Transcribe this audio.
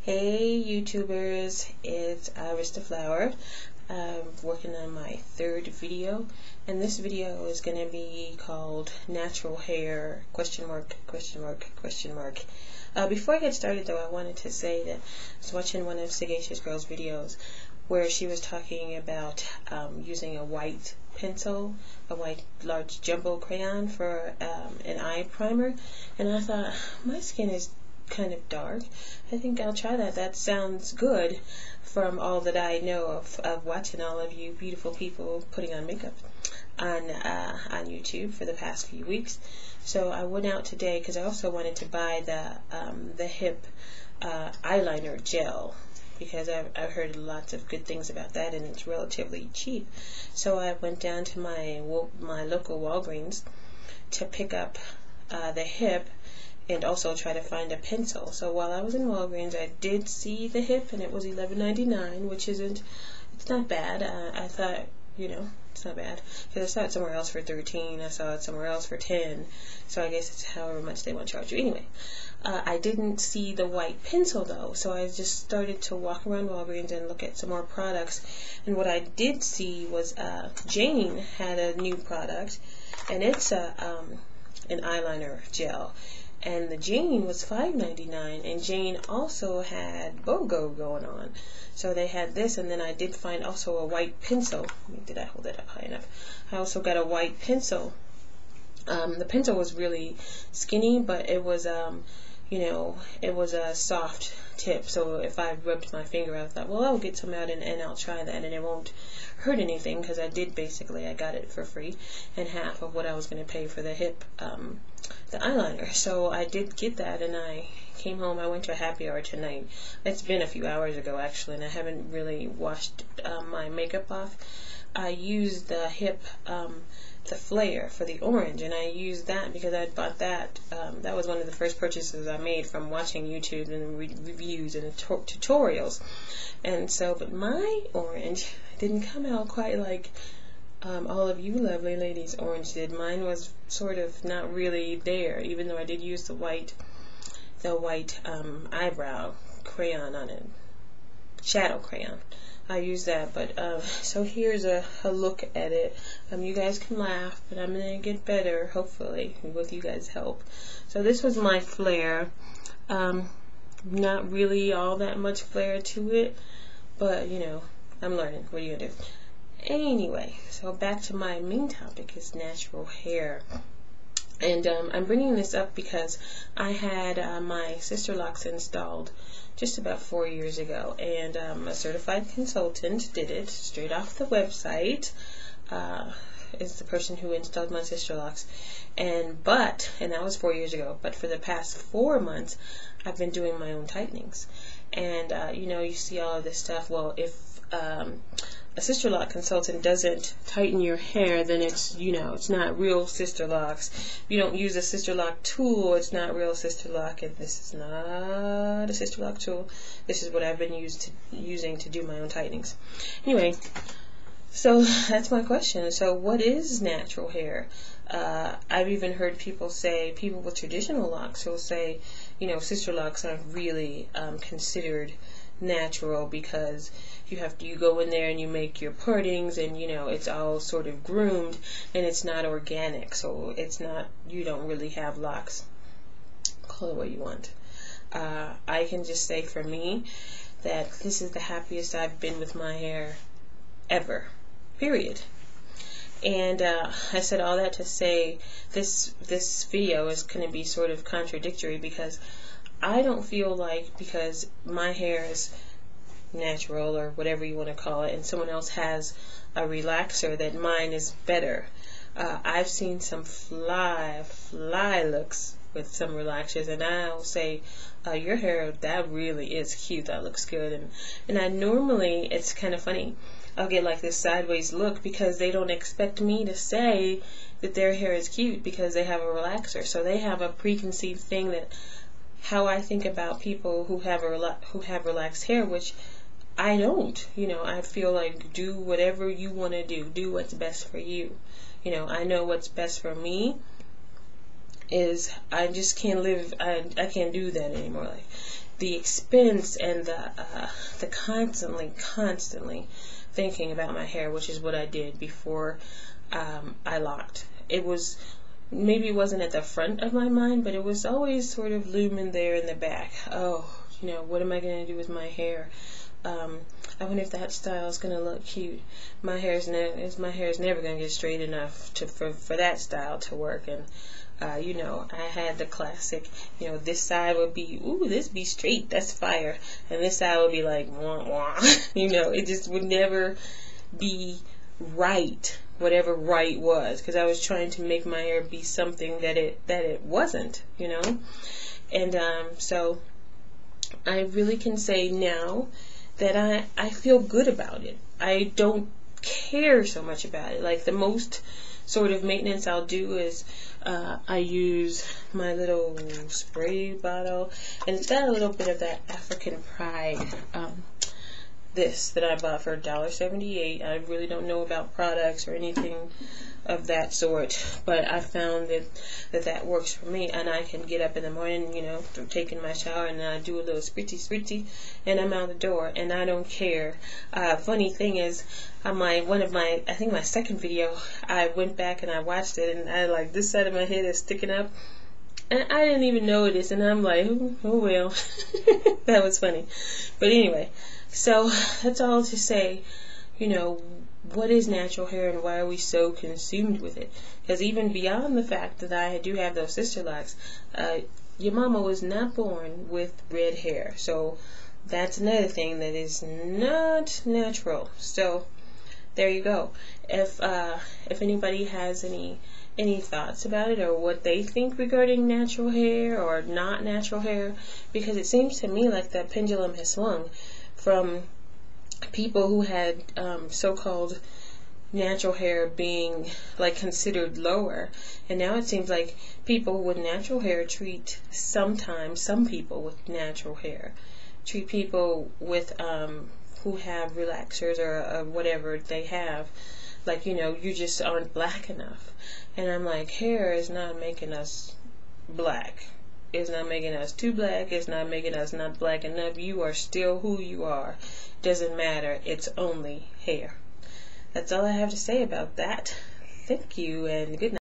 Hey YouTubers, it's Iris the Flower. I'm working on my third video, and this video is going to be called Natural Hair ? Before I get started though, I wanted to say that I was watching one of Sagacious Girl's videos where she was talking about using a white pencil, a white large jumbo crayon for an eye primer, and I thought, my skin is kind of dark. I think I'll try that. That sounds good from all that I know of watching all of you beautiful people putting on makeup on YouTube for the past few weeks. So I went out today because I also wanted to buy the hip eyeliner gel, because I've heard lots of good things about that, and it's relatively cheap. So I went down to my local Walgreens to pick up the hip and also try to find a pencil. So while I was in Walgreens, I did see the hip, and it was $11.99, which it's not bad. I thought, it's not bad, because I saw it somewhere else for $13. I saw it somewhere else for $10. So I guess it's however much they want to charge you. Anyway, I didn't see the white pencil though, so I just started to walk around Walgreens and look at some more products. And what I did see was Jane had a new product, and it's an eyeliner gel. And the Jane was $5.99, and Jane also had BOGO going on. So they had this, and then I did find also a white pencil. Did I hold it up high enough? I also got a white pencil. The pencil was really skinny, but it was it was a soft tip. So if I rubbed my finger, I thought, well, I'll get some out and I'll try that, and it won't hurt anything, because I got it for free, and half of what I was going to pay for the hip, the eyeliner. So I did get that, and I came home. I went to a happy hour tonight. It's been a few hours ago actually, and I haven't really washed my makeup off. I used the hip, the flare for the orange, and I used that because I bought that. That was one of the first purchases I made from watching YouTube and reviews and tutorials. And so, but my orange didn't come out quite like all of you lovely ladies' orange did. Mine was sort of not really there, even though I did use the white eyebrow crayon on it, shadow crayon. I use that, but so here's a look at it. You guys can laugh, but I'm gonna get better, hopefully, with you guys' help. So this was my flare. Not really all that much flare to it, but I'm learning. What are you gonna do? Anyway, so back to my main topic, is natural hair. And I'm bringing this up because I had my sister locks installed just about 4 years ago, and a certified consultant did it straight off the website. Is the person who installed my sister locks, and that was 4 years ago. But for the past 4 months, I've been doing my own tightenings, and you see all of this stuff. Well, if a sister lock consultant doesn't tighten your hair, then it's it's not real sister locks. If you don't use a sister lock tool, it's not real sister lock, and this is not a sister lock tool. This is what I've been using to do my own tightenings. Anyway, so that's my question. So what is natural hair? I've even heard people with traditional locks will say, sister locks aren't really considered natural, because you go in there and you make your partings, and it's all sort of groomed, and it's not organic, so you don't really have locks. Call it what you want. I can just say for me that this is the happiest I've been with my hair ever, period. And I said all that to say this video is going to be sort of contradictory, because I don't feel like, because my hair is natural, or whatever you want to call it, and someone else has a relaxer, that mine is better. I've seen some fly looks with some relaxers, and I'll say, your hair, that really is cute, that looks good. And I normally, it's kind of funny, I'll get like this sideways look, because they don't expect me to say that their hair is cute because they have a relaxer. So they have a preconceived thing that how I think about people who have relaxed hair, which I don't. I feel like, do whatever you want to do what's best for you. I know what's best for me, is I just can't live. I can't do that anymore. Like the expense and the constantly thinking about my hair, which is what I did before I locked. It was, maybe it wasn't at the front of my mind, but it was always sort of looming there in the back. Oh, what am I going to do with my hair? I wonder if that style is going to look cute. My hair is never going to get straight enough for that style to work. And I had the classic, this side would be, ooh, this be straight, that's fire, and this side would be like, wah, wah. It just would never be right, whatever right was, because I was trying to make my hair be something that it wasn't, and so I really can say now that I feel good about it. I don't care so much about it. Like the most sort of maintenance I'll do is I use my little spray bottle, and it's got a little bit of that African Pride this that I bought for $1.78. I really don't know about products or anything of that sort, but I found that works for me, and I can get up in the morning, taking my shower, and I do a little spritzy, and I'm out the door, and I don't care. Funny thing is, I think my second video, I went back and I watched it, and I like, this side of my head is sticking up, and I didn't even notice, and I'm like, oh well. That was funny. But anyway, so that's all to say, what is natural hair and why are we so consumed with it? Because even beyond the fact that I do have those sister locks, your mama was not born with red hair. So that's another thing that is not natural. So there you go. If anybody has any thoughts about it, or what they think regarding natural hair or not natural hair, because it seems to me like that pendulum has swung from people who had so-called natural hair being like considered lower, and now it seems like people with natural hair treat some people with natural hair treat people with who have relaxers or whatever they have, like, you just aren't black enough. And I'm like, hair is not making us black. It's not making us too black. It's not making us not black enough. You are still who you are. Doesn't matter. It's only hair. That's all I have to say about that. Thank you, and good night.